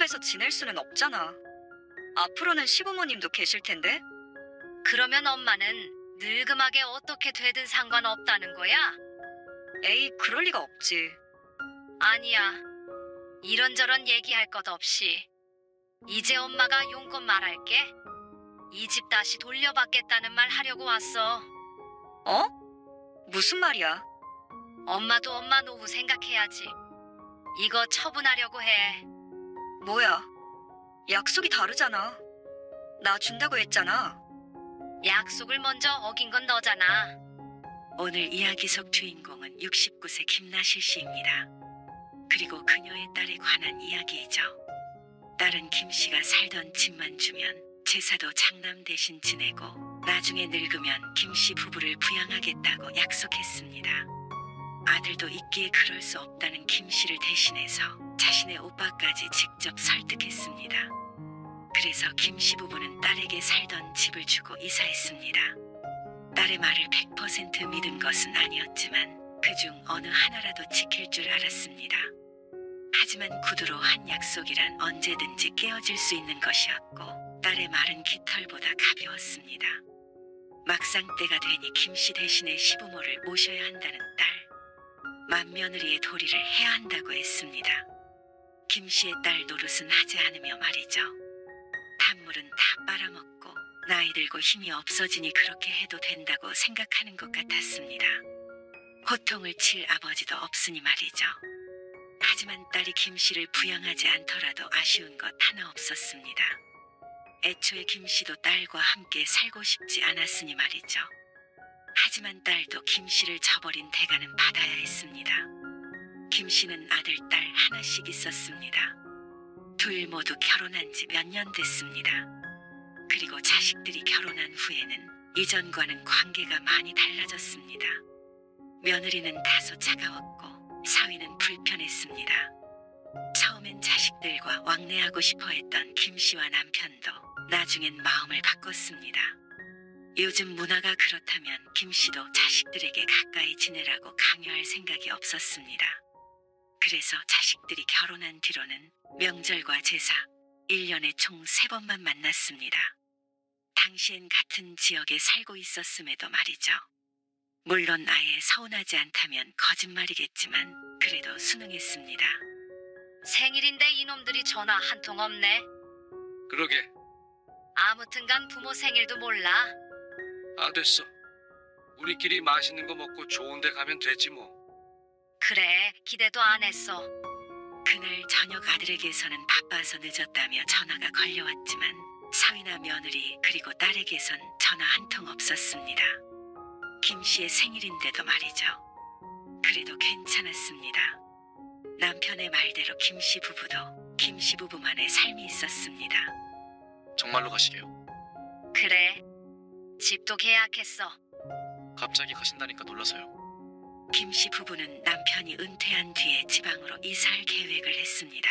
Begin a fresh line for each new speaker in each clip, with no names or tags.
집에서 지낼 수는 없잖아. 앞으로는 시부모님도 계실 텐데?
그러면 엄마는 늙음하게 어떻게 되든 상관없다는 거야?
에이, 그럴 리가 없지.
아니야. 이런저런 얘기할 것 없이 이제 엄마가 용건 말할게. 이 집 다시 돌려받겠다는 말 하려고 왔어.
어? 무슨 말이야?
엄마도 엄마 노후 생각해야지. 이거 처분하려고 해.
뭐야? 약속이 다르잖아. 나 준다고 했잖아.
약속을 먼저 어긴 건 너잖아.
오늘 이야기 속 주인공은 69세 김나실 씨입니다. 그리고 그녀의 딸에 관한 이야기이죠. 딸은 김 씨가 살던 집만 주면 제사도 장남 대신 지내고 나중에 늙으면 김 씨 부부를 부양하겠다고 약속했습니다. 아들도 있기에 그럴 수 없다는 김 씨를 대신해서 자신의 오빠까지 직접 설득했습니다. 그래서 김 씨 부부는 딸에게 살던 집을 주고 이사했습니다. 딸의 말을 100% 믿은 것은 아니었지만 그중 어느 하나라도 지킬 줄 알았습니다. 하지만 구두로 한 약속이란 언제든지 깨어질 수 있는 것이었고 딸의 말은 깃털보다 가벼웠습니다. 막상 때가 되니 김 씨 대신에 시부모를 모셔야 한다는 딸. 맏며느리의 도리를 해야 한다고 했습니다. 김 씨의 딸 노릇은 하지 않으며 말이죠. 단물은 다 빨아먹고 나이 들고 힘이 없어지니 그렇게 해도 된다고 생각하는 것 같았습니다. 호통을 칠 아버지도 없으니 말이죠. 하지만 딸이 김 씨를 부양하지 않더라도 아쉬운 것 하나 없었습니다. 애초에 김 씨도 딸과 함께 살고 싶지 않았으니 말이죠. 하지만 딸도 김 씨를 저버린 대가는 받아야 했습니다. 김 씨는 아들, 딸 하나씩 있었습니다. 둘 모두 결혼한 지 몇 년 됐습니다. 그리고 자식들이 결혼한 후에는 이전과는 관계가 많이 달라졌습니다. 며느리는 다소 차가웠고 사위는 불편했습니다. 처음엔 자식들과 왕래하고 싶어 했던 김 씨와 남편도 나중엔 마음을 바꿨습니다. 요즘 문화가 그렇다면 김 씨도 자식들에게 가까이 지내라고 강요할 생각이 없었습니다. 그래서 자식들이 결혼한 뒤로는 명절과 제사, 1년에 총 3번만 만났습니다. 당시엔 같은 지역에 살고 있었음에도 말이죠. 물론 아예 서운하지 않다면 거짓말이겠지만 그래도 순응했습니다.
생일인데 이놈들이 전화 한 통 없네.
그러게.
아무튼간 부모 생일도 몰라.
됐어. 우리끼리 맛있는 거 먹고 좋은 데 가면 되지 뭐.
그래, 기대도 안 했어.
그날 저녁 아들에게서는 바빠서 늦었다며 전화가 걸려왔지만 사위나 며느리 그리고 딸에게선 전화 한 통 없었습니다. 김 씨의 생일인데도 말이죠. 그래도 괜찮았습니다. 남편의 말대로 김 씨 부부도 김 씨 부부만의 삶이 있었습니다.
정말로 가시게요?
그래, 집도 계약했어.
갑자기 가신다니까 놀라서요.
김 씨 부부는 남편이 은퇴한 뒤에 지방으로 이사할 계획을 했습니다.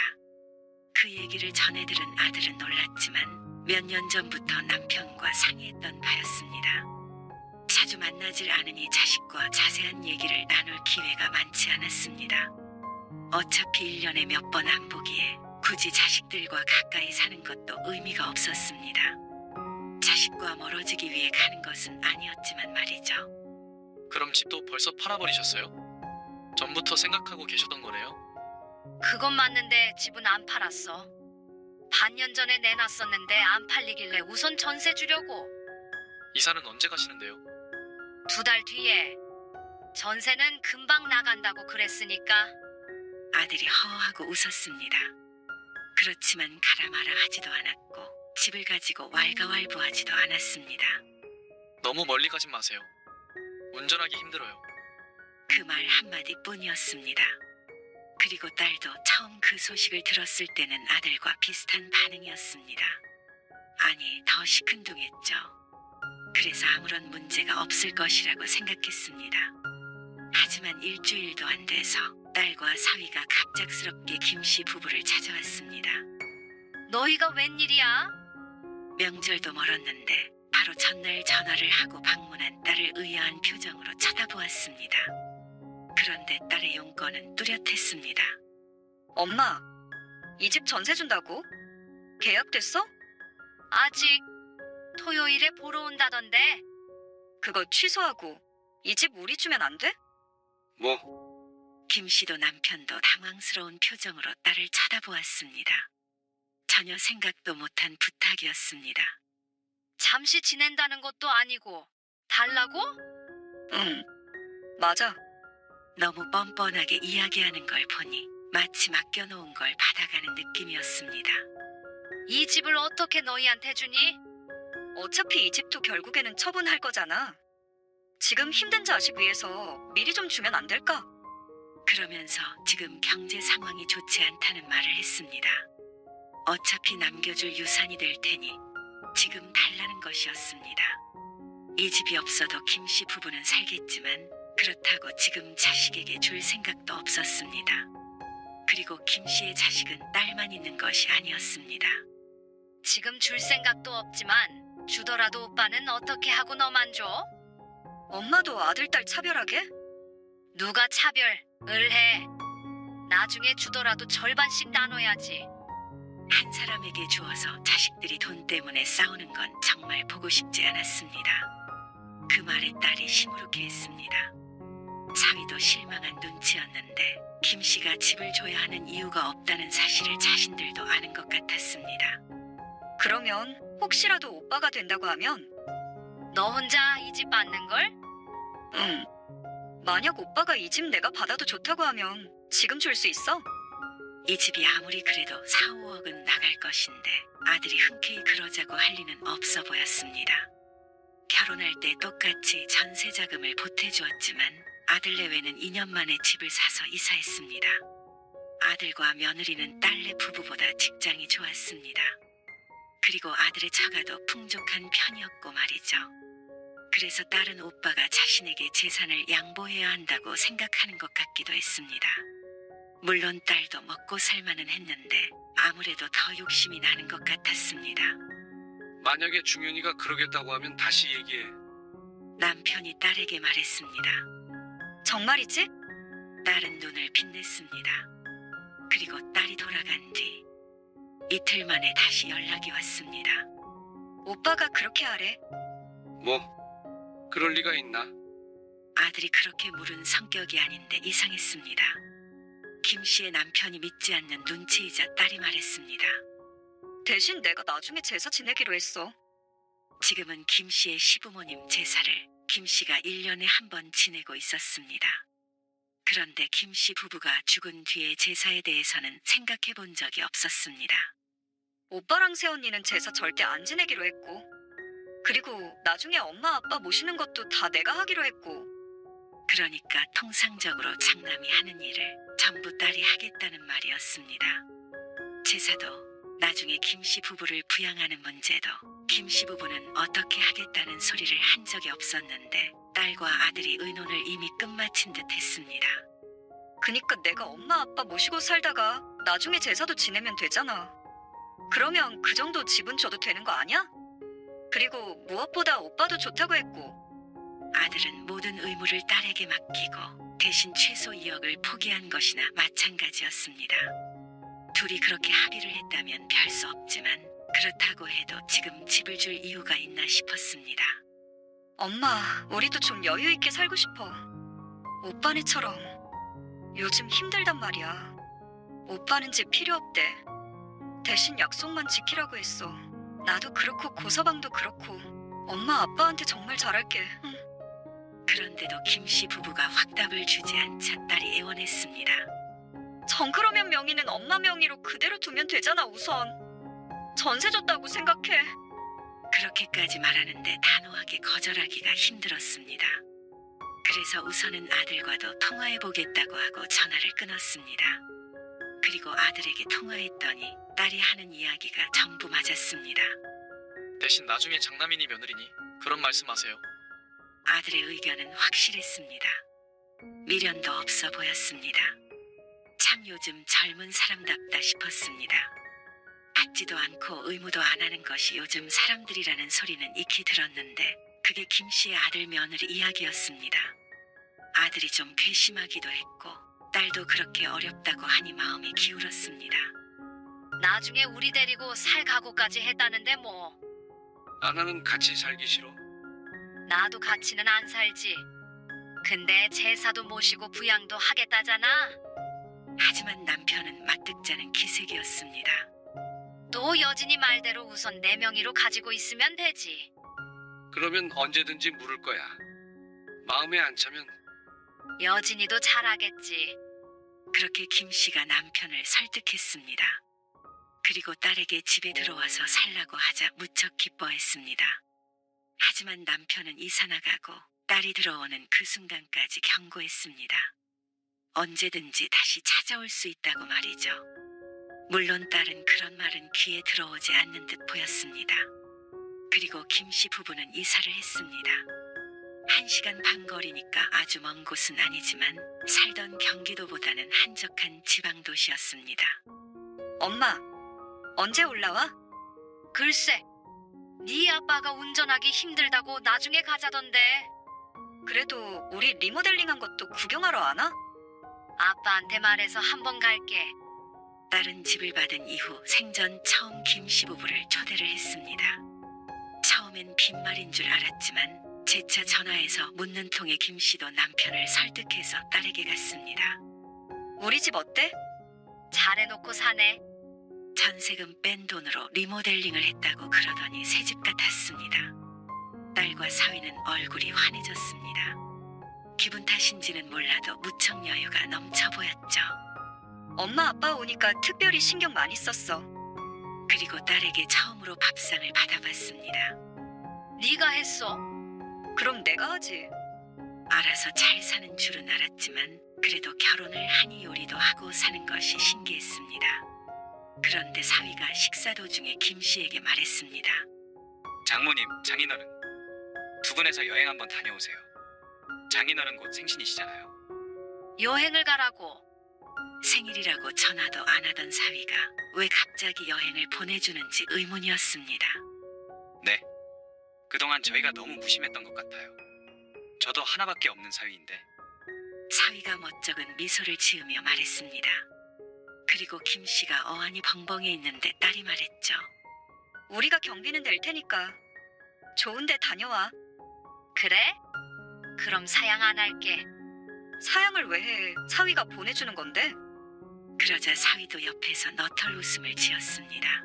그 얘기를 전해들은 아들은 놀랐지만 몇 년 전부터 남편과 상의했던 바였습니다. 자주 만나질 않으니 자식과 자세한 얘기를 나눌 기회가 많지 않았습니다. 어차피 1년에 몇 번 안 보기에 굳이 자식들과 가까이 사는 것도 의미가 없었습니다. 자식과 멀어지기 위해 가는 것은 아니었지만 말이죠.
그럼 집도 벌써 팔아버리셨어요? 전부터 생각하고 계셨던 거네요?
그건 맞는데 집은 안 팔았어. 반년 전에 내놨었는데 안 팔리길래 우선 전세 주려고.
이사는 언제 가시는데요?
2달 뒤에. 전세는 금방 나간다고 그랬으니까.
아들이 허허하고 웃었습니다. 그렇지만 가라 마라 하지도 않았고 집을 가지고 왈가왈부하지도 않았습니다.
너무 멀리 가진 마세요. 운전하기 힘들어요.
그 말 한마디뿐이었습니다. 그리고 딸도 처음 그 소식을 들었을 때는 아들과 비슷한 반응이었습니다. 아니, 더 시큰둥했죠. 그래서 아무런 문제가 없을 것이라고 생각했습니다. 하지만 일주일도 안 돼서 딸과 사위가 갑작스럽게 김 씨 부부를 찾아왔습니다.
너희가 웬일이야?
명절도 멀었는데 바로 전날 전화를 하고 방문한 딸을 의아한 표정으로 쳐다보았습니다. 그런데 딸의 용건은 뚜렷했습니다.
엄마, 이 집 전세 준다고? 계약됐어?
아직 토요일에 보러 온다던데.
그거 취소하고 이 집 우리 주면 안 돼?
뭐?
김 씨도 남편도 당황스러운 표정으로 딸을 쳐다보았습니다. 전혀 생각도 못한 부탁이었습니다.
잠시 지낸다는 것도 아니고 달라고?
응, 맞아.
너무 뻔뻔하게 이야기하는 걸 보니 마치 맡겨놓은 걸 받아가는 느낌이었습니다.
이 집을 어떻게 너희한테 주니?
어차피 이 집도 결국에는 처분할 거잖아. 지금 힘든 자식 위해서 미리 좀 주면 안 될까?
그러면서 지금 경제 상황이 좋지 않다는 말을 했습니다. 어차피 남겨줄 유산이 될 테니 지금 달라는 것이었습니다. 이 집이 없어도 김 씨 부부는 살겠지만 그렇다고 지금 자식에게 줄 생각도 없었습니다. 그리고 김 씨의 자식은 딸만 있는 것이 아니었습니다.
지금 줄 생각도 없지만 주더라도 오빠는 어떻게 하고 너만 줘?
엄마도 아들, 딸 차별하게?
누가 차별을 해? 나중에 주더라도 절반씩 나눠야지.
한 사람에게 주어서 자식들이 돈 때문에 싸우는 건 정말 보고 싶지 않았습니다. 그 말에 딸이 시무룩해했습니다. 사위도 실망한 눈치였는데 김 씨가 집을 줘야 하는 이유가 없다는 사실을 자신들도 아는 것 같았습니다.
그러면 혹시라도 오빠가 된다고 하면?
너 혼자 이 집 받는 걸?
응. 만약 오빠가 이 집 내가 받아도 좋다고 하면 지금 줄 수 있어?
이 집이 아무리 그래도 4, 5억은 나갈 것인데 아들이 흔쾌히 그러자고 할 리는 없어 보였습니다. 결혼할 때 똑같이 전세 자금을 보태주었지만 아들 내외는 2년 만에 집을 사서 이사했습니다. 아들과 며느리는 딸내 부부보다 직장이 좋았습니다. 그리고 아들의 처가도 풍족한 편이었고 말이죠. 그래서 딸은 오빠가 자신에게 재산을 양보해야 한다고 생각하는 것 같기도 했습니다. 물론 딸도 먹고 살만은 했는데 아무래도 더 욕심이 나는 것 같았습니다.
만약에 중현이가 그러겠다고 하면 다시 얘기해.
남편이 딸에게 말했습니다.
정말이지?
딸은 눈을 빛냈습니다. 그리고 딸이 돌아간 뒤 이틀 만에 다시 연락이 왔습니다.
오빠가 그렇게 하래.
뭐? 그럴 리가 있나?
아들이 그렇게 물은 성격이 아닌데 이상했습니다. 김 씨의 남편이 믿지 않는 눈치이자 딸이 말했습니다.
대신 내가 나중에 제사 지내기로 했어.
지금은 김 씨의 시부모님 제사를 김 씨가 1년에 한 번 지내고 있었습니다. 그런데 김 씨 부부가 죽은 뒤의 제사에 대해서는 생각해 본 적이 없었습니다.
오빠랑 새언니는 제사 절대 안 지내기로 했고, 그리고 나중에 엄마 아빠 모시는 것도 다 내가 하기로 했고.
그러니까 통상적으로 장남이 하는 일을 전부 딸이 하겠다는 말이었습니다. 제사도 나중에 김 씨 부부를 부양하는 문제도 김 씨 부부는 어떻게 하겠다는 소리를 한 적이 없었는데 딸과 아들이 의논을 이미 끝마친 듯 했습니다.
그니까 내가 엄마 아빠 모시고 살다가 나중에 제사도 지내면 되잖아. 그러면 그 정도 집은 줘도 되는 거 아니야? 그리고 무엇보다 오빠도 좋다고 했고.
아들은 모든 의무를 딸에게 맡기고 대신 최소 2억을 포기한 것이나 마찬가지였습니다. 둘이 그렇게 합의를 했다면 별 수 없지만 그렇다고 해도 지금 집을 줄 이유가 있나 싶었습니다.
엄마, 우리도 좀 여유 있게 살고 싶어. 오빠네처럼. 요즘 힘들단 말이야. 오빠는 집 필요 없대. 대신 약속만 지키라고 했어. 나도 그렇고 고서방도 그렇고 엄마 아빠한테 정말 잘할게. 응.
그런데도 김 씨 부부가 확답을 주지 않자 딸이 애원했습니다.
전 그러면 명의는 엄마 명의로 그대로 두면 되잖아 우선. 전세 줬다고 생각해.
그렇게까지 말하는데 단호하게 거절하기가 힘들었습니다. 그래서 우선은 아들과도 통화해보겠다고 하고 전화를 끊었습니다. 그리고 아들에게 통화했더니 딸이 하는 이야기가 전부 맞았습니다.
대신 나중에 장남이니 며느리니 그런 말씀하세요.
아들의 의견은 확실했습니다. 미련도 없어 보였습니다. 참 요즘 젊은 사람답다 싶었습니다. 받지도 않고 의무도 안 하는 것이 요즘 사람들이라는 소리는 익히 들었는데 그게 김 씨의 아들 며느리 이야기였습니다. 아들이 좀 괘씸하기도 했고 딸도 그렇게 어렵다고 하니 마음이 기울었습니다.
나중에 우리 데리고 살 각오까지 했다는데 뭐.
나는 같이 살기 싫어.
나도 같이는 안 살지. 근데 제사도 모시고 부양도 하겠다잖아.
하지만 남편은 맞득자는 기색이었습니다.
또 여진이 말대로 우선 내 명의로 가지고 있으면 되지.
그러면 언제든지 물을 거야. 마음에 안 차면
여진이도 잘하겠지.
그렇게 김 씨가 남편을 설득했습니다. 그리고 딸에게 집에 들어와서 살라고 하자 무척 기뻐했습니다. 하지만 남편은 이사 나가고 딸이 들어오는 그 순간까지 경고했습니다. 언제든지 다시 찾아올 수 있다고 말이죠. 물론 딸은 그런 말은 귀에 들어오지 않는 듯 보였습니다. 그리고 김 씨 부부는 이사를 했습니다. 1시간 반 거리니까 아주 먼 곳은 아니지만 살던 경기도보다는 한적한 지방도시였습니다.
엄마, 언제 올라와?
글쎄, 네 아빠가 운전하기 힘들다고 나중에 가자던데.
그래도 우리 리모델링한 것도 구경하러 안 와?
아빠한테 말해서 한번 갈게.
딸은 집을 받은 이후 생전 처음 김 씨 부부를 초대를 했습니다. 처음엔 빈말인 줄 알았지만 재차 전화해서 묻는 통에 김 씨도 남편을 설득해서 딸에게 갔습니다.
우리 집 어때?
잘해놓고 사네.
전세금 뺀 돈으로 리모델링을 했다고 그러더니 새집 같았습니다. 딸과 사위는 얼굴이 환해졌습니다. 기분 탓인지는 몰라도 무척 여유가 넘쳐 보였죠.
엄마 아빠 오니까 특별히 신경 많이 썼어.
그리고 딸에게 처음으로 밥상을 받아봤습니다.
네가 했어.
그럼 내가 하지.
알아서 잘 사는 줄은 알았지만 그래도 결혼을 하니 요리도 하고 사는 것이 신기했습니다. 그런데 사위가 식사 도중에 김 씨에게 말했습니다.
장모님, 장인어른. 두 분에서 여행 한번 다녀오세요. 장인어른 곧 생신이시잖아요.
여행을 가라고.
생일이라고 전화도 안 하던 사위가 왜 갑자기 여행을 보내주는지 의문이었습니다.
네. 그동안 저희가 너무 무심했던 것 같아요. 저도 하나밖에 없는 사위인데.
사위가 멋쩍은 미소를 지으며 말했습니다. 그리고 김 씨가 어안이 벙벙해 있는데 딸이 말했죠.
우리가 경비는 낼 테니까 좋은 데 다녀와.
그래? 그럼 사양 안 할게.
사양을 왜 해? 사위가 보내주는 건데.
그러자 사위도 옆에서 너털 웃음을 지었습니다.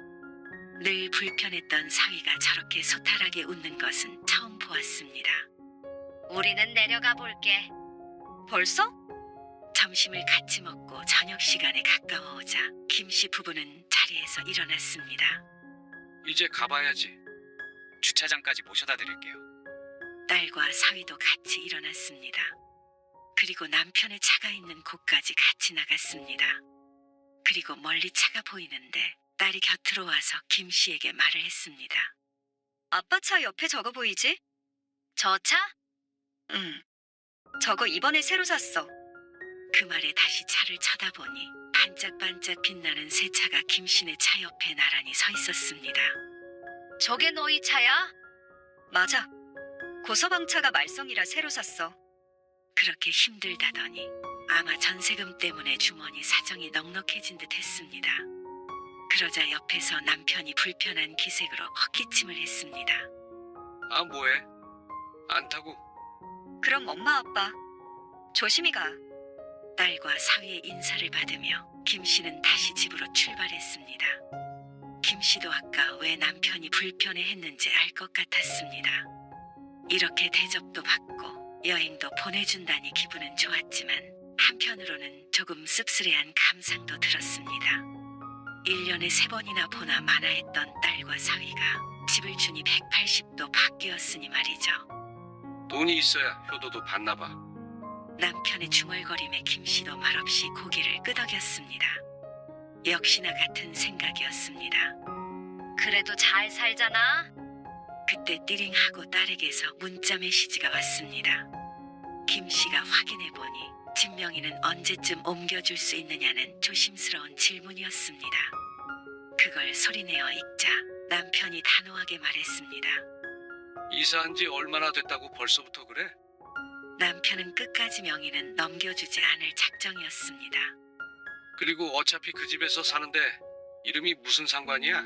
늘 불편했던 사위가 저렇게 소탈하게 웃는 것은 처음 보았습니다.
우리는 내려가 볼게.
벌써?
점심을 같이 먹고 저녁 시간에 가까워오자 김 씨 부부는 자리에서 일어났습니다.
이제 가봐야지.
주차장까지 모셔다 드릴게요.
딸과 사위도 같이 일어났습니다. 그리고 남편의 차가 있는 곳까지 같이 나갔습니다. 그리고 멀리 차가 보이는데 딸이 곁으로 와서 김 씨에게 말을 했습니다.
아빠 차 옆에 저거 보이지?
저 차?
응. 저거 이번에 새로 샀어.
그 말에 다시 차를 쳐다보니 반짝반짝 빛나는 새 차가 김 씨네 차 옆에 나란히 서 있었습니다.
저게 너희 차야?
맞아. 고서방차가 말썽이라 새로 샀어.
그렇게 힘들다더니 아마 전세금 때문에 주머니 사정이 넉넉해진 듯 했습니다. 그러자 옆에서 남편이 불편한 기색으로 헛기침을 했습니다.
아, 뭐해? 안 타고.
그럼 엄마 아빠 조심히 가.
딸과 사위의 인사를 받으며 김 씨는 다시 집으로 출발했습니다. 김 씨도 아까 왜 남편이 불편해했는지 알 것 같았습니다. 이렇게 대접도 받고 여행도 보내준다니 기분은 좋았지만 한편으로는 조금 씁쓸해한 감상도 들었습니다. 1년에 3번이나 보나 마나했던 딸과 사위가 집을 주니 180도 바뀌었으니 말이죠.
돈이 있어야 효도도 받나 봐.
남편의 중얼거림에 김 씨도 말없이 고개를 끄덕였습니다. 역시나 같은 생각이었습니다.
그래도 잘 살잖아.
그때 띠링하고 딸에게서 문자 메시지가 왔습니다. 김 씨가 확인해 보니 집 명의는 언제쯤 옮겨줄 수 있느냐는 조심스러운 질문이었습니다. 그걸 소리내어 읽자 남편이 단호하게 말했습니다.
이사한 지 얼마나 됐다고 벌써부터 그래?
남편은 끝까지 명의는 넘겨주지 않을 작정이었습니다.
그리고 어차피 그 집에서 사는데 이름이 무슨 상관이야?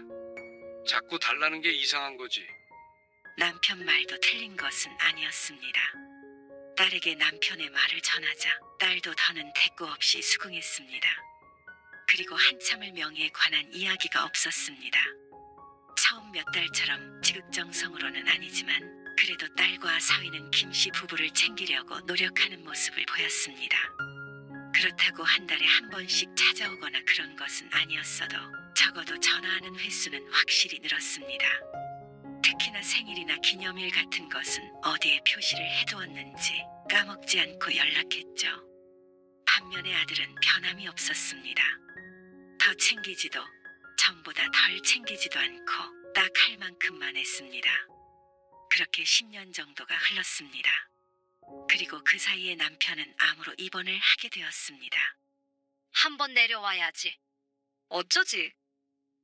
자꾸 달라는 게 이상한 거지.
남편 말도 틀린 것은 아니었습니다. 딸에게 남편의 말을 전하자 딸도 더는 대꾸 없이 수긍했습니다. 그리고 한참을 명예에 관한 이야기가 없었습니다. 처음 몇 달처럼 지극정성으로는 아니지만 그래도 딸과 사위는 김씨 부부를 챙기려고 노력하는 모습을 보였습니다. 그렇다고 한 달에 한 번씩 찾아오거나 그런 것은 아니었어도 적어도 전화하는 횟수는 확실히 늘었습니다. 특히나 생일이나 기념일 같은 것은 어디에 표시를 해두었는지 까먹지 않고 연락했죠. 반면에 아들은 변함이 없었습니다. 더 챙기지도 전보다 덜 챙기지도 않고 딱 할 만큼만 했습니다. 그렇게 10년 정도가 흘렀습니다. 그리고 그 사이에 남편은 암으로 입원을 하게 되었습니다.
한번 내려와야지.
어쩌지?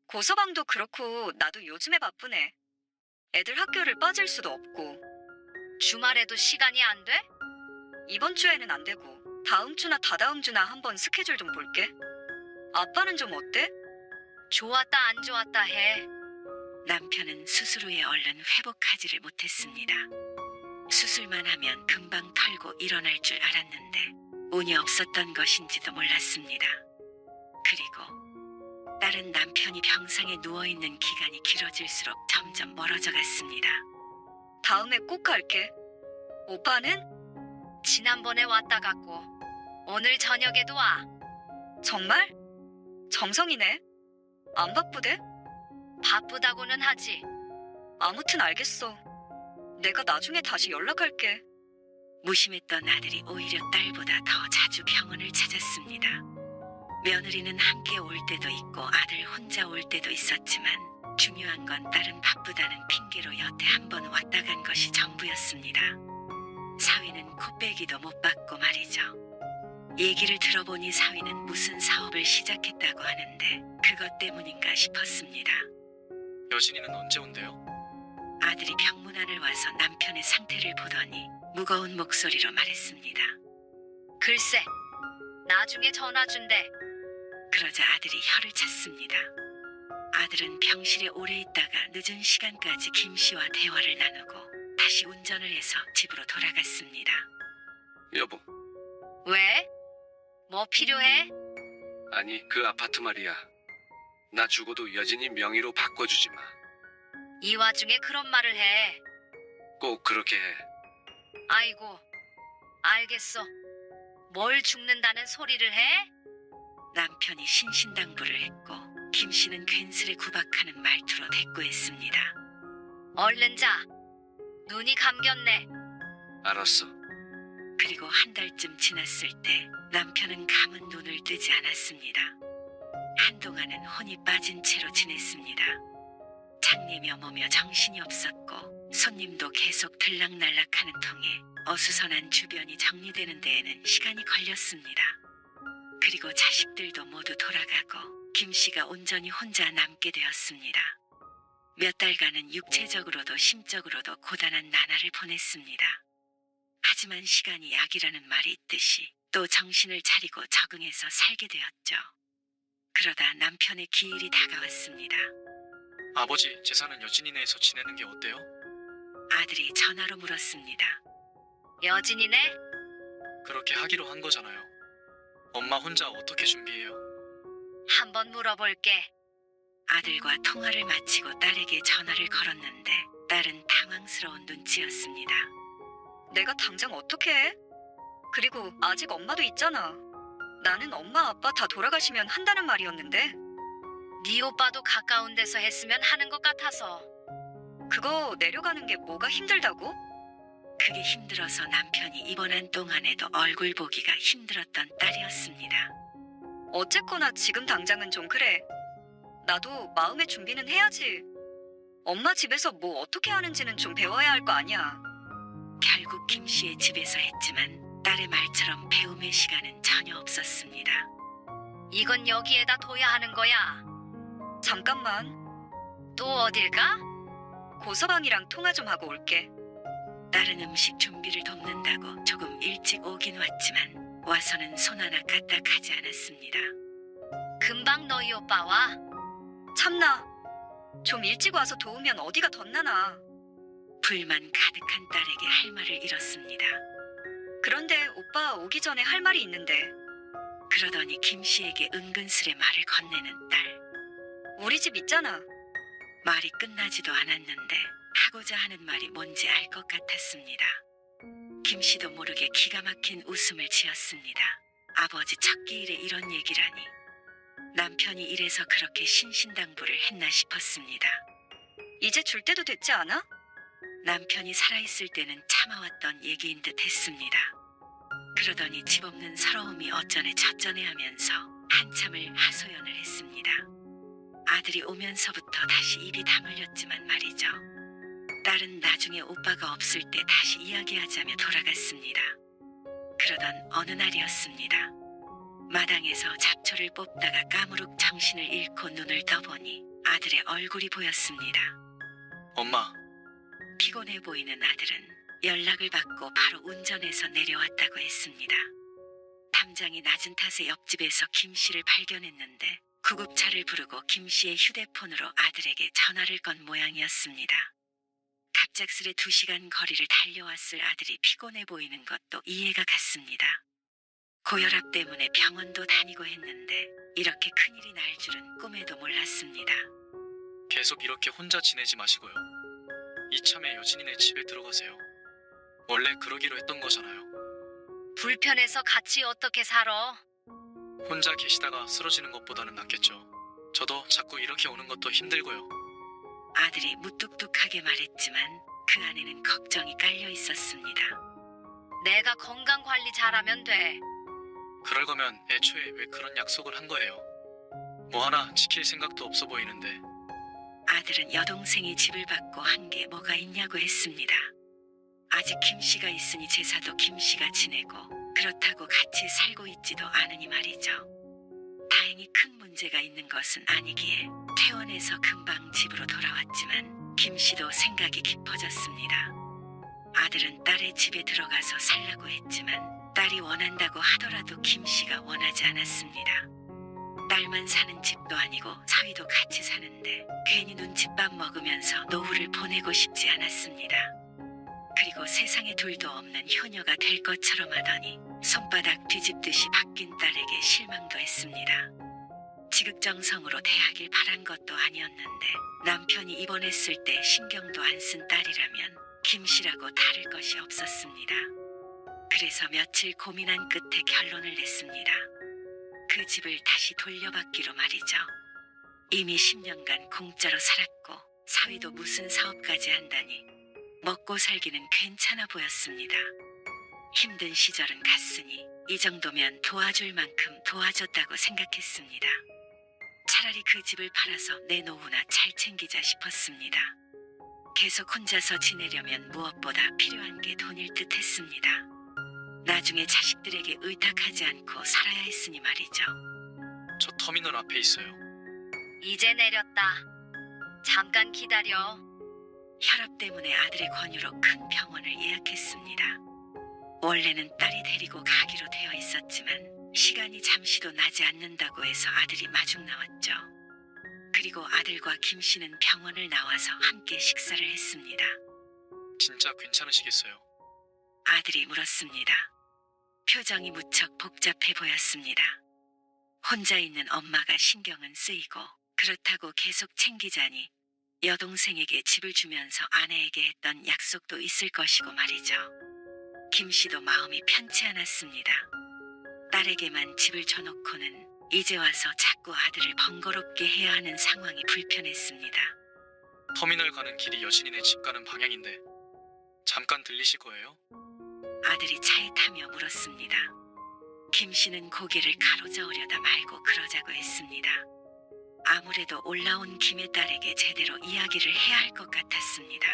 고서방도 그렇고 나도 요즘에 바쁘네. 애들 학교를 빠질 수도 없고.
주말에도 시간이 안 돼?
이번 주에는 안 되고 다음 주나 다다음 주나 한번 스케줄 좀 볼게. 아빠는 좀 어때?
좋았다 안 좋았다 해.
남편은 수술 후에 얼른 회복하지를 못했습니다. 수술만 하면 금방 털고 일어날 줄 알았는데 운이 없었던 것인지도 몰랐습니다. 그리고 딸은 남편이 병상에 누워있는 기간이 길어질수록 점점 멀어져 갔습니다.
다음에 꼭 갈게. 오빠는?
지난번에 왔다 갔고 오늘 저녁에도 와.
정말? 정성이네. 안 바쁘대?
바쁘다고는 하지.
아무튼 알겠어. 내가 나중에 다시 연락할게.
무심했던 아들이 오히려 딸보다 더 자주 병원을 찾았습니다. 며느리는 함께 올 때도 있고 아들 혼자 올 때도 있었지만 중요한 건 딸은 바쁘다는 핑계로 여태 한 번 왔다 간 것이 전부였습니다. 사위는 코빼기도 못 받고 말이죠. 얘기를 들어보니 사위는 무슨 사업을 시작했다고 하는데 그것 때문인가 싶었습니다.
여진이는 언제 온대요?
아들이 병문안을 와서 남편의 상태를 보더니 무거운 목소리로 말했습니다.
글쎄, 나중에 전화 준대.
그러자 아들이 혀를 찼습니다. 아들은 병실에 오래 있다가 늦은 시간까지 김 씨와 대화를 나누고 다시 운전을 해서 집으로 돌아갔습니다.
여보,
왜? 뭐 필요해?
아니 그 아파트 말이야. 나 죽어도 여진이 명의로 바꿔주지 마.
이 와중에 그런 말을 해.
꼭 그렇게 해.
아이고, 알겠어. 뭘 죽는다는 소리를 해?
남편이 신신당부를 했고 김 씨는 괜스레 구박하는 말투로 대꾸했습니다.
얼른 자. 눈이 감겼네.
알았어.
그리고 한 달쯤 지났을 때 남편은 감은 눈을 뜨지 않았습니다. 한동안은 혼이 빠진 채로 지냈습니다. 장례며 뭐며 정신이 없었고 손님도 계속 들락날락하는 통에 어수선한 주변이 정리되는 데에는 시간이 걸렸습니다. 그리고 자식들도 모두 돌아가고 김 씨가 온전히 혼자 남게 되었습니다. 몇 달간은 육체적으로도 심적으로도 고단한 나날을 보냈습니다. 하지만 시간이 약이라는 말이 있듯이 또 정신을 차리고 적응해서 살게 되었죠. 그러다 남편의 기일이 다가왔습니다.
아버지 재산은 여진이네에서 지내는 게 어때요?
아들이 전화로 물었습니다.
여진이네?
그렇게 하기로 한 거잖아요. 엄마 혼자 어떻게 준비해요?
한번 물어볼게.
아들과 통화를 마치고 딸에게 전화를 걸었는데 딸은 당황스러운 눈치였습니다.
내가 당장 어떻게 해? 그리고 아직 엄마도 있잖아. 나는 엄마 아빠 다 돌아가시면 한다는 말이었는데.
네 오빠도 가까운 데서 했으면 하는 것 같아서.
그거 내려가는 게 뭐가 힘들다고?
그게 힘들어서 남편이 입원한 동안에도 얼굴 보기가 힘들었던 딸이었습니다.
어쨌거나 지금 당장은 좀 그래. 나도 마음의 준비는 해야지. 엄마 집에서 뭐 어떻게 하는지는 좀 배워야 할 거 아니야.
결국 김 씨의 집에서 했지만 딸의 말처럼 배움의 시간은 전혀 없었습니다.
이건 여기에다 둬야 하는 거야.
잠깐만.
또 어딜 가?
고서방이랑 통화 좀 하고 올게.
딸은 음식 준비를 돕는다고 조금 일찍 오긴 왔지만 와서는 손 하나 까딱하지 않았습니다.
금방 너희 오빠 와.
참나. 좀 일찍 와서 도우면 어디가 덧나나.
불만 가득한 딸에게 할 말을 잃었습니다.
그런데 오빠 오기 전에 할 말이 있는데.
그러더니 김씨에게 은근슬에 말을 건네는 딸.
우리 집 있잖아.
말이 끝나지도 않았는데 하고자 하는 말이 뭔지 알 것 같았습니다. 김씨도 모르게 기가 막힌 웃음을 지었습니다. 아버지 첫 기일에 이런 얘기라니. 남편이 이래서 그렇게 신신당부를 했나 싶었습니다.
이제 줄 때도 됐지 않아?
남편이 살아있을 때는 참아왔던 얘기인 듯 했습니다. 그러더니 집 없는 서러움이 어쩌네 저쩌네 하면서 한참을 하소연을 했습니다. 아들이 오면서부터 다시 입이 다물렸지만 말이죠. 딸은 나중에 오빠가 없을 때 다시 이야기하자며 돌아갔습니다. 그러던 어느 날이었습니다. 마당에서 잡초를 뽑다가 까무룩 정신을 잃고 눈을 떠보니 아들의 얼굴이 보였습니다.
엄마,
피곤해 보이는 아들은 연락을 받고 바로 운전해서 내려왔다고 했습니다. 탐장이 낮은 탓에 옆집에서 김씨를 발견했는데 구급차를 부르고 김씨의 휴대폰으로 아들에게 전화를 건 모양이었습니다. 갑작스레 2시간 거리를 달려왔을 아들이 피곤해 보이는 것도 이해가 갔습니다. 고혈압 때문에 병원도 다니고 했는데 이렇게 큰일이 날 줄은 꿈에도 몰랐습니다.
계속 이렇게 혼자 지내지 마시고요. 이참에 여진이네 집에 들어가세요. 원래 그러기로 했던 거잖아요.
불편해서 같이 어떻게 살아?
혼자 계시다가 쓰러지는 것보다는 낫겠죠. 저도 자꾸 이렇게 오는 것도 힘들고요.
아들이 무뚝뚝하게 말했지만 그 안에는 걱정이 깔려 있었습니다.
내가 건강 관리 잘하면 돼.
그럴 거면 애초에 왜 그런 약속을 한 거예요? 뭐 하나 지킬 생각도 없어 보이는데.
아들은 여동생이 집을 받고 한 게 뭐가 있냐고 했습니다. 아직 김씨가 있으니 제사도 김씨가 지내고 그렇다고 같이 살고 있지도 않으니 말이죠. 다행히 큰 문제가 있는 것은 아니기에 퇴원해서 금방 집으로 돌아왔지만 김씨도 생각이 깊어졌습니다. 아들은 딸의 집에 들어가서 살라고 했지만 딸이 원한다고 하더라도 김씨가 원하지 않았습니다. 딸만 사는 집도 아니고 사위도 같이 사는데 괜히 눈칫밥 먹으면서 노후를 보내고 싶지 않았습니다. 그리고 세상에 둘도 없는 효녀가 될 것처럼 하더니 손바닥 뒤집듯이 바뀐 딸에게 실망도 했습니다. 지극정성으로 대하길 바란 것도 아니었는데 남편이 입원했을 때 신경도 안 쓴 딸이라면 김씨라고 다를 것이 없었습니다. 그래서 며칠 고민한 끝에 결론을 냈습니다. 그 집을 다시 돌려받기로 말이죠. 이미 10년간 공짜로 살았고 사위도 무슨 사업까지 한다니 먹고 살기는 괜찮아 보였습니다. 힘든 시절은 갔으니 이 정도면 도와줄 만큼 도와줬다고 생각했습니다. 차라리 그 집을 팔아서 내 노후나 잘 챙기자 싶었습니다. 계속 혼자서 지내려면 무엇보다 필요한 게 돈일 듯 했습니다. 나중에 자식들에게 의탁하지 않고 살아야 했으니 말이죠.
저 터미널 앞에 있어요.
이제 내렸다. 잠깐 기다려.
혈압 때문에 아들의 권유로 큰 병원을 예약했습니다. 원래는 딸이 데리고 가기로 되어 있었지만 시간이 잠시도 나지 않는다고 해서 아들이 마중 나왔죠. 그리고 아들과 김씨는 병원을 나와서 함께 식사를 했습니다.
진짜 괜찮으시겠어요?
아들이 물었습니다. 표정이 무척 복잡해 보였습니다. 혼자 있는 엄마가 신경은 쓰이고 그렇다고 계속 챙기자니 여동생에게 집을 주면서 아내에게 했던 약속도 있을 것이고 말이죠. 김씨도 마음이 편치 않았습니다. 딸에게만 집을 줘놓고는 이제 와서 자꾸 아들을 번거롭게 해야 하는 상황이 불편했습니다.
터미널 가는 길이 여진이네 집 가는 방향인데 잠깐 들리실 거예요?
아들이 차에 타며 물었습니다. 김씨는 고개를 가로저으려다 말고 그러자고 했습니다. 아무래도 올라온 김에 딸에게 제대로 이야기를 해야 할 것 같았습니다.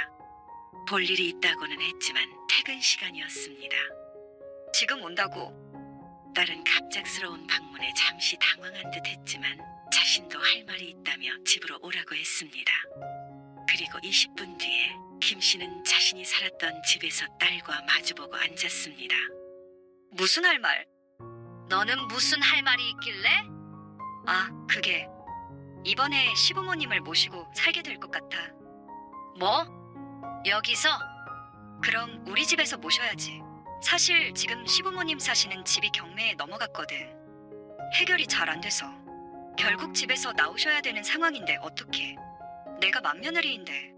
볼 일이 있다고는 했지만 퇴근 시간이었습니다.
지금 온다고.
딸은 갑작스러운 방문에 잠시 당황한 듯 했지만 자신도 할 말이 있다며 집으로 오라고 했습니다. 그리고 20분 뒤에 김씨는 자신이 살았던 집에서 딸과 마주보고 앉았습니다.
무슨 할 말?
너는 무슨 할 말이 있길래?
아, 그게 이번에 시부모님을 모시고 살게 될 것 같아.
뭐? 여기서?
그럼 우리 집에서 모셔야지. 사실 지금 시부모님 사시는 집이 경매에 넘어갔거든. 해결이 잘 안 돼서. 결국 집에서 나오셔야 되는 상황인데 어떡해. 내가 맏며느리인데.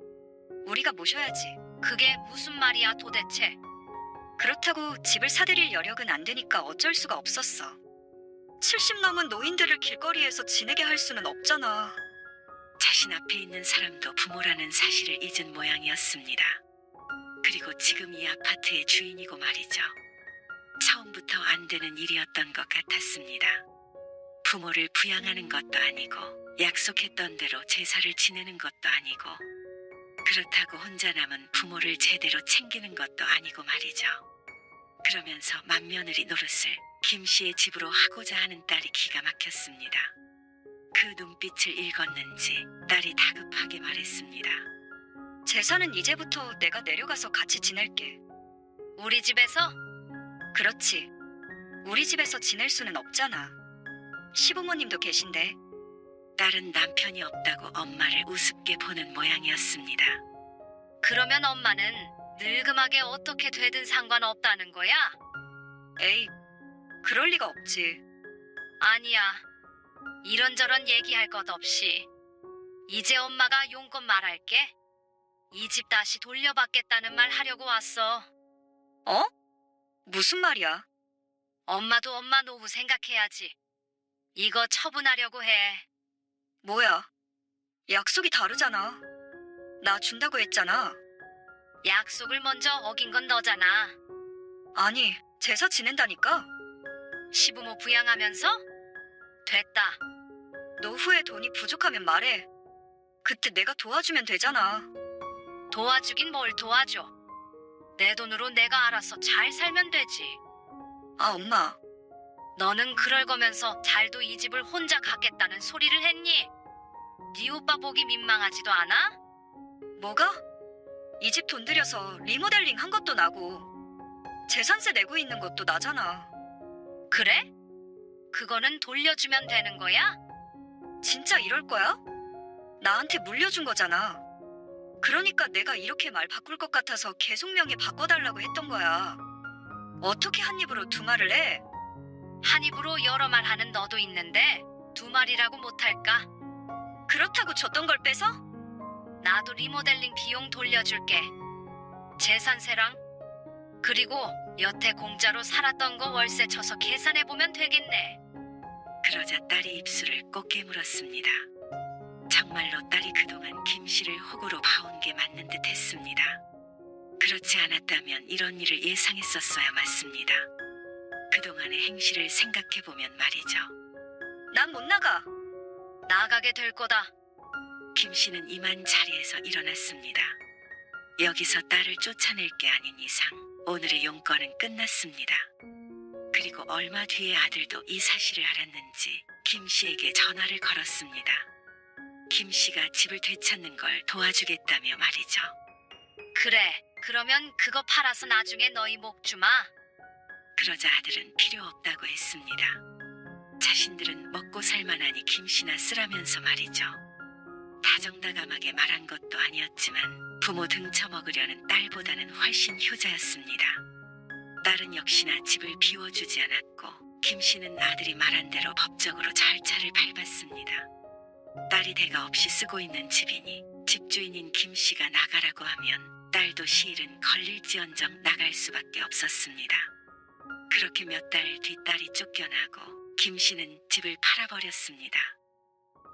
우리가 모셔야지.
그게 무슨 말이야 도대체?
그렇다고 집을 사들일 여력은 안 되니까 어쩔 수가 없었어. 70 넘은 노인들을 길거리에서 지내게 할 수는 없잖아.
자신 앞에 있는 사람도 부모라는 사실을 잊은 모양이었습니다. 그리고 지금 이 아파트의 주인이고 말이죠. 처음부터 안 되는 일이었던 것 같았습니다. 부모를 부양하는 것도 아니고 약속했던 대로 제사를 지내는 것도 아니고 그렇다고 혼자 남은 부모를 제대로 챙기는 것도 아니고 말이죠. 그러면서 맏며느리 노릇을 김 씨의 집으로 하고자 하는 딸이 기가 막혔습니다. 그 눈빛을 읽었는지 딸이 다급하게 말했습니다.
재산은 이제부터 내가 내려가서 같이 지낼게.
우리 집에서?
그렇지. 우리 집에서 지낼 수는 없잖아. 시부모님도 계신데.
딸은 남편이 없다고 엄마를 우습게 보는 모양이었습니다.
그러면 엄마는 늙음하게 어떻게 되든 상관없다는 거야?
에이, 그럴 리가 없지.
아니야. 이런저런 얘기할 것 없이 이제 엄마가 용건 말할게. 이 집 다시 돌려받겠다는 말 하려고 왔어.
어? 무슨 말이야?
엄마도 엄마 노후 생각해야지. 이거 처분하려고 해.
뭐야? 약속이 다르잖아. 나 준다고 했잖아.
약속을 먼저 어긴 건 너잖아.
아니, 제사 지낸다니까?
시부모 부양하면서? 됐다.
노후에 돈이 부족하면 말해. 그때 내가 도와주면 되잖아.
도와주긴 뭘 도와줘. 내 돈으로 내가 알아서 잘 살면 되지.
아, 엄마.
너는 그럴 거면서 잘도 이 집을 혼자 갖겠다는 소리를 했니? 네 오빠 보기 민망하지도 않아?
뭐가? 이 집 돈 들여서 리모델링 한 것도 나고 재산세 내고 있는 것도 나잖아.
그래? 그거는 돌려주면 되는 거야?
진짜 이럴 거야? 나한테 물려준 거잖아. 그러니까 내가 이렇게 말 바꿀 것 같아서 계속 명의 바꿔달라고 했던 거야. 어떻게 한 입으로 두 말을 해?
한 입으로 여러 말 하는 너도 있는데 두 말이라고 못할까?
그렇다고 줬던 걸 뺏어?
나도 리모델링 비용 돌려줄게. 재산세랑 그리고 여태 공짜로 살았던 거 월세 쳐서 계산해보면 되겠네.
그러자 딸이 입술을 꼭 깨물었습니다. 정말로 딸이 그동안 김 씨를 호구로 봐온 게 맞는 듯 했습니다. 그렇지 않았다면 이런 일을 예상했었어야 맞습니다. 그동안의 행실을 생각해보면 말이죠.
난 못 나가.
나가게 될 거다.
김 씨는 이만 자리에서 일어났습니다. 여기서 딸을 쫓아낼 게 아닌 이상 오늘의 용건은 끝났습니다. 그리고 얼마 뒤에 아들도 이 사실을 알았는지 김 씨에게 전화를 걸었습니다. 김 씨가 집을 되찾는 걸 도와주겠다며 말이죠.
그래, 그러면 그거 팔아서 나중에 너희 목 주마.
그러자 아들은 필요 없다고 했습니다. 자신들은 먹고 살만하니 김 씨나 쓰라면서 말이죠. 다정다감하게 말한 것도 아니었지만 부모 등쳐먹으려는 딸보다는 훨씬 효자였습니다. 딸은 역시나 집을 비워주지 않았고 김 씨는 아들이 말한 대로 법적으로 절차를 밟았습니다. 딸이 대가 없이 쓰고 있는 집이니 집주인인 김 씨가 나가라고 하면 딸도 시일은 걸릴지언정 나갈 수밖에 없었습니다. 그렇게 몇 달 뒤 딸이 쫓겨나고 김 씨는 집을 팔아버렸습니다.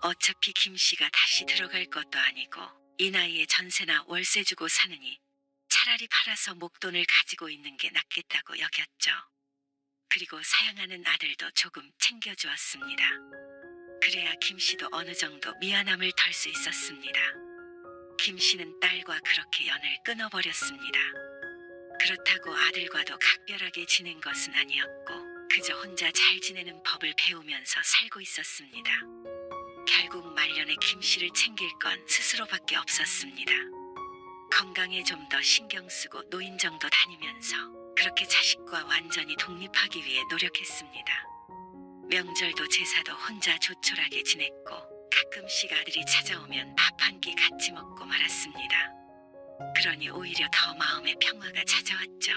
어차피 김 씨가 다시 들어갈 것도 아니고 이 나이에 전세나 월세 주고 사느니 차라리 팔아서 목돈을 가지고 있는 게 낫겠다고 여겼죠. 그리고 사양하는 아들도 조금 챙겨주었습니다. 그래야 김 씨도 어느 정도 미안함을 덜 수 있었습니다. 김 씨는 딸과 그렇게 연을 끊어버렸습니다. 그렇다고 아들과도 각별하게 지낸 것은 아니었고 그저 혼자 잘 지내는 법을 배우면서 살고 있었습니다. 결국 말년에 김 씨를 챙길 건 스스로밖에 없었습니다. 건강에 좀 더 신경 쓰고 노인 정도 다니면서 그렇게 자식과 완전히 독립하기 위해 노력했습니다. 명절도 제사도 혼자 조촐하게 지냈고 가끔씩 아들이 찾아오면 밥 한 끼 같이 먹고 말았습니다. 그러니 오히려 더 마음의 평화가 찾아왔죠.